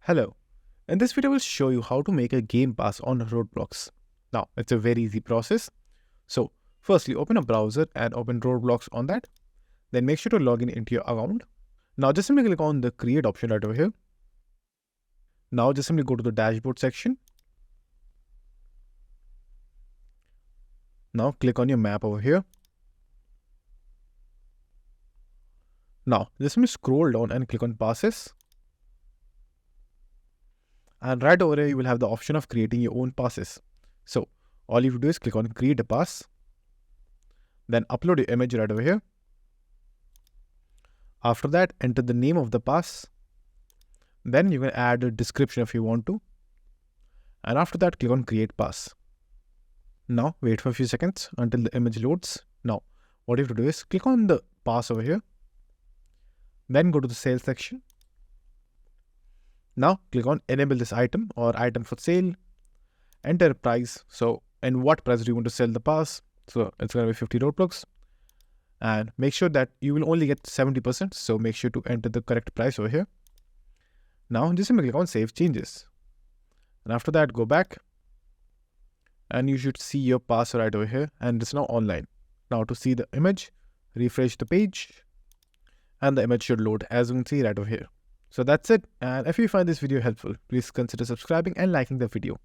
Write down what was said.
Hello. In this video, I will show you how to make a game pass on Roblox. Now, it's a very easy process. So, firstly, open a browser and open Roblox on that. Then make sure to log in into your account. Now, just simply click on the create option right over here. Now, just simply go to the dashboard section. Now, click on your map over here. Now, just simply scroll down and click on passes. And right over here, you will have the option of creating your own passes. So all you have to do is click on create a pass. Then upload your image right over here. After that, enter the name of the pass. Then you can add a description if you want to. And after that, click on create pass. Now wait for a few seconds until the image loads. Now what you have to do is click on the pass over here. Then go to the sales section. Now click on enable this item or item for sale. Enter a price. So in what price do you want to sell the pass? So it's going to be 50 Roblox. And make sure that you will only get 70%. So make sure to enter the correct price over here. Now just simply click on save changes. And after that, go back. And you should see your pass right over here. And it's now online. Now to see the image, refresh the page. And the image should load as you can see right over here. So that's it. And if you find this video helpful, please consider subscribing and liking the video.